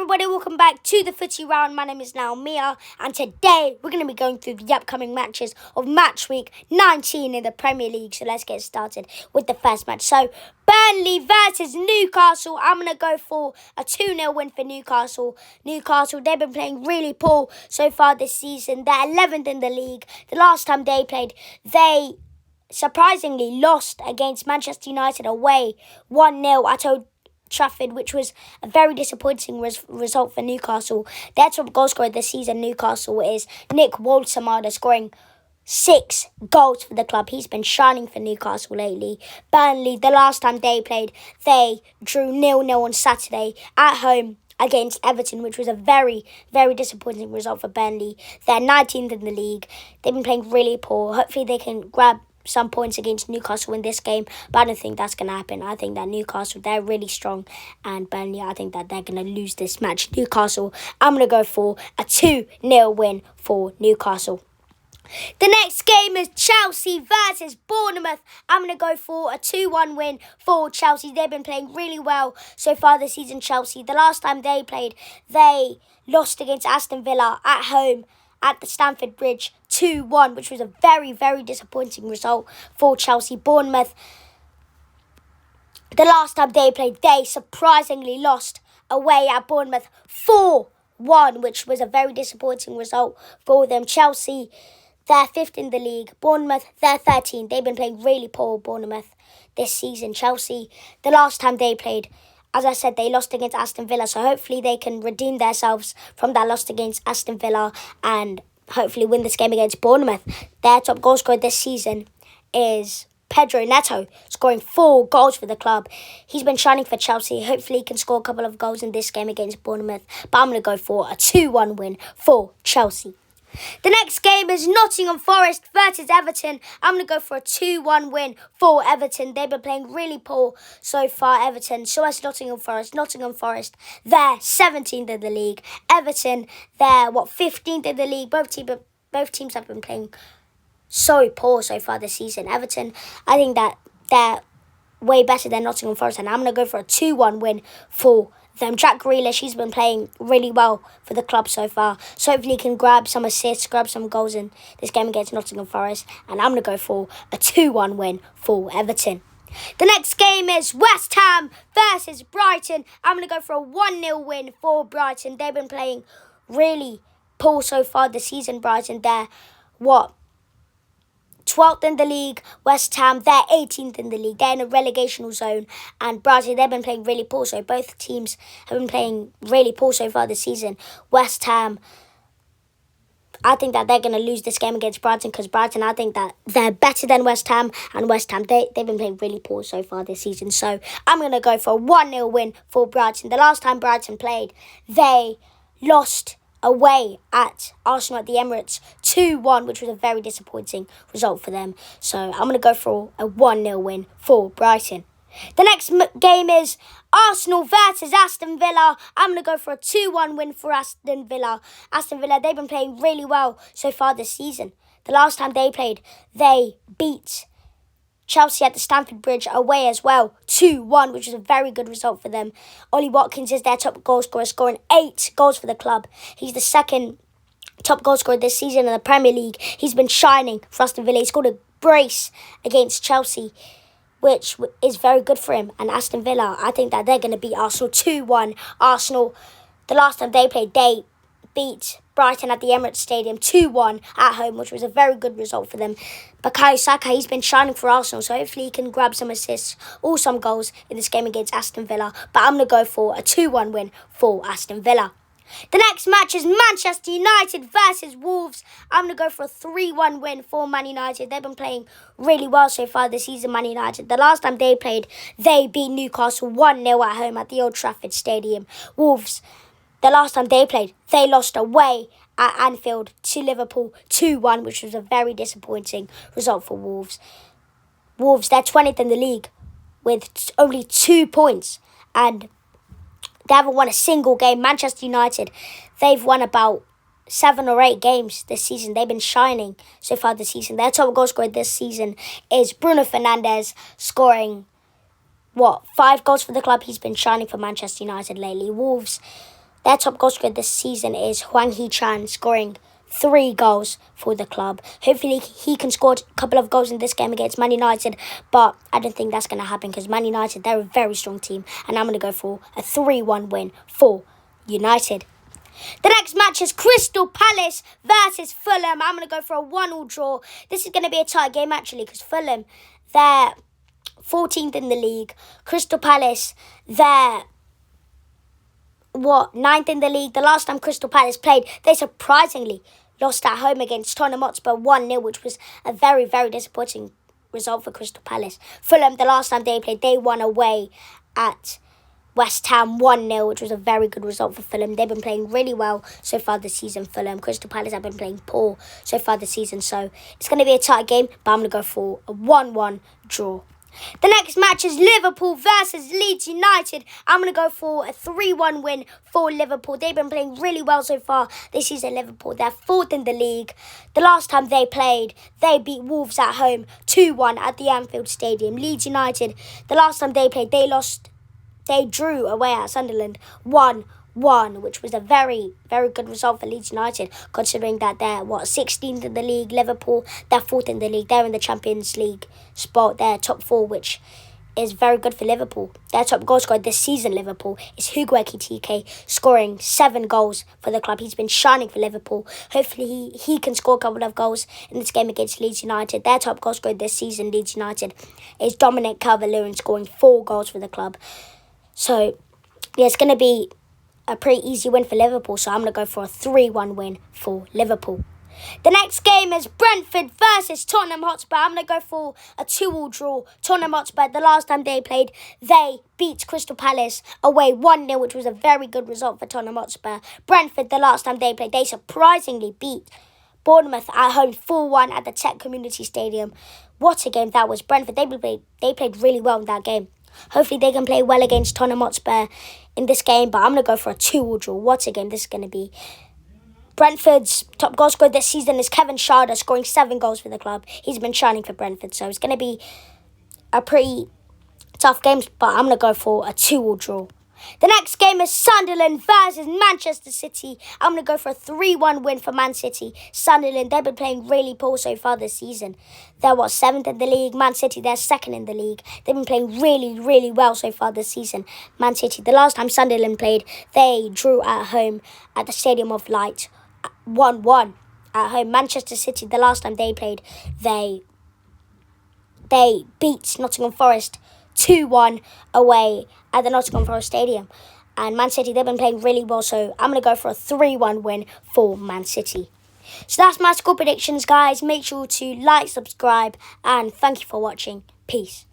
everybody, welcome back to the Footy Round. My name is now Mia, and today we're going to be going through the upcoming matches of match week 19 in the Premier League. So let's get started with the first match. So Burnley versus Newcastle. I'm going to go for a 2-0 win for Newcastle. Newcastle, they've been playing really poor so far this season. They're 11th in the league. The last time they played, they surprisingly lost against Manchester United away 1-0 at Old Trafford, which was a very disappointing result for Newcastle. Their top goal scorer this season, Newcastle, is Nick Wohltemade, scoring 6 goals for the club. He's been shining for Newcastle lately. Burnley, the last time they played, they drew 0-0 on Saturday at home against Everton, which was a very, very disappointing result for Burnley. They're 19th in the league. They've been playing really poor. Hopefully they can grab some points against Newcastle in this game, but I don't think that's going to happen. I think that Newcastle, they're really strong, and Burnley, I think that they're going to lose this match. Newcastle, I'm going to go for a 2-0 win for Newcastle. The next game is Chelsea versus Bournemouth. I'm going to go for a 2-1 win for Chelsea. They've been playing really well so far this season, Chelsea. The last time they played, they lost against Aston Villa at home at the Stamford Bridge 2-1, which was a very, very disappointing result for Chelsea. Bournemouth, the last time they played, they surprisingly lost away at Bournemouth 4-1, which was a very disappointing result for them. Chelsea, they're 5th in the league. Bournemouth, they're 13th. They've been playing really poor, Bournemouth, this season. Chelsea, the last time they played, as I said, they lost against Aston Villa, so hopefully they can redeem themselves from that loss against Aston Villa and hopefully win this game against Bournemouth. Their top goal scorer this season is Pedro Neto, scoring 4 goals for the club. He's been shining for Chelsea. Hopefully he can score a couple of goals in this game against Bournemouth, but I'm going to go for a 2-1 win for Chelsea. The next game is Nottingham Forest versus Everton. I'm going to go for a 2-1 win for Everton. They've been playing really poor so far, Everton. So has Nottingham Forest. Nottingham Forest, they're 17th in the league. Everton, they're 15th in the league. Both teams have been playing so poor so far this season. Everton, I think that they're way better than Nottingham Forest, and I'm going to go for a 2-1 win for them. Jack Grealish, he's been playing really well for the club so far. So hopefully he can grab some assists, grab some goals in this game against Nottingham Forest. And I'm going to go for a 2-1 win for Everton. The next game is West Ham versus Brighton. I'm going to go for a 1-0 win for Brighton. They've been playing really poor so far this season, Brighton. They're 12th in the league. West Ham, they're 18th in the league. They're in a relegational zone. And Brighton, they've been playing really poor. So both teams have been playing really poor so far this season. West Ham, I think that they're going to lose this game against Brighton, because Brighton, I think that they're better than West Ham. And West Ham, they've been playing really poor so far this season. So I'm going to go for a 1-0 win for Brighton. The last time Brighton played, they lost away at Arsenal at the Emirates 2-1, which was a very disappointing result for them. So I'm going to go for a 1-0 win for Brighton. The next game is Arsenal versus Aston Villa. I'm going to go for a 2-1 win for Aston Villa. Aston Villa, they've been playing really well so far this season. The last time they played, they beat Chelsea at the Stamford Bridge away as well, 2-1, which was a very good result for them. Ollie Watkins is their top goal scorer, scoring 8 goals for the club. He's the second top goal scorer this season in the Premier League. He's been shining for Aston Villa. He scored a brace against Chelsea, which is very good for him. And Aston Villa, I think that they're going to beat Arsenal 2-1. Arsenal, the last time they played, they beat Brighton at the Emirates Stadium 2-1 at home, which was a very good result for them. Bukayo Saka, he's been shining for Arsenal, so hopefully he can grab some assists or some goals in this game against Aston Villa. But I'm going to go for a 2-1 win for Aston Villa. The next match is Manchester United versus Wolves. I'm going to go for a 3-1 win for Man United. They've been playing really well so far this season, Man United. The last time they played, they beat Newcastle 1-0 at home at the Old Trafford Stadium. Wolves, the last time they played, they lost away at Anfield to Liverpool 2-1, which was a very disappointing result for Wolves. Wolves, they're 20th in the league with only 2 points, and they haven't won a single game. Manchester United, they've won about 7 or 8 games this season. They've been shining so far this season. Their top goal scorer this season is Bruno Fernandes, scoring 5 goals for the club. He's been shining for Manchester United lately. Wolves, Their top goal scorer this season is Hwang Hee-chan, scoring 3 goals for the club. Hopefully he can score a couple of goals in this game against Man United, but I don't think that's going to happen because Man United, they're a very strong team, and I'm going to go for a 3-1 win for United. The next match is Crystal Palace versus Fulham. I'm going to go for a 1-1 draw. This is going to be a tight game actually because Fulham, they're 14th in the league. Crystal Palace, they're 9th in the league. The last time Crystal Palace played, they surprisingly lost at home against Tottenham Hotspur 1-0, which was a very, very disappointing result for Crystal Palace. Fulham, the last time they played, they won away at West Ham 1-0, which was a very good result for Fulham. They've been playing really well so far this season, Fulham. Crystal Palace have been playing poor so far this season, so it's going to be a tight game, but I'm going to go for a 1-1 draw. The next match is Liverpool versus Leeds United. I'm going to go for a 3-1 win for Liverpool. They've been playing really well so far this season, Liverpool. They're 4th in the league. The last time they played, they beat Wolves at home 2-1 at the Anfield Stadium. Leeds United, the last time they played, they drew away at Sunderland 1-1, which was a very, very good result for Leeds United, considering that they're, 16th in the league. Liverpool, they're 4th in the league. They're in the Champions League spot. They're top 4, which is very good for Liverpool. Their top goal scorer this season, Liverpool, is Hugo Ekitike, scoring 7 goals for the club. He's been shining for Liverpool. Hopefully he can score a couple of goals in this game against Leeds United. Their top goal scorer this season, Leeds United, is Dominic Calvert-Lewin, scoring 4 goals for the club. So, yeah, it's going to be a pretty easy win for Liverpool, so I'm going to go for a 3-1 win for Liverpool. The next game is Brentford versus Tottenham Hotspur. I'm going to go for a 2-2 draw. Tottenham Hotspur, the last time they played, they beat Crystal Palace away 1-0, which was a very good result for Tottenham Hotspur. Brentford, the last time they played, they surprisingly beat Bournemouth at home 4-1 at the Tech Community Stadium. What a game that was. Brentford, they played really well in that game. Hopefully they can play well against Tottenham Hotspur in this game, but I'm going to go for a 2-2 draw. What a game this is going to be. Brentford's top goal scorer this season is Kevin Schade, scoring 7 goals for the club. He's been shining for Brentford, so it's going to be a pretty tough game, but I'm going to go for a 2-2 draw. The next game is Sunderland versus Manchester City. I'm going to go for a 3-1 win for Man City. Sunderland, they've been playing really poor so far this season. They're 7th in the league. Man City, they're 2nd in the league. They've been playing really, really well so far this season. Man City, the last time Sunderland played, they drew at home at the Stadium of Light 1-1 at home. Manchester City, the last time they played, they beat Nottingham Forest 2-1 away at the Nottingham Forest Stadium. And Man City, they've been playing really well, so I'm going to go for a 3-1 win for Man City. So that's my score predictions, guys. Make sure to like, subscribe, and thank you for watching. Peace.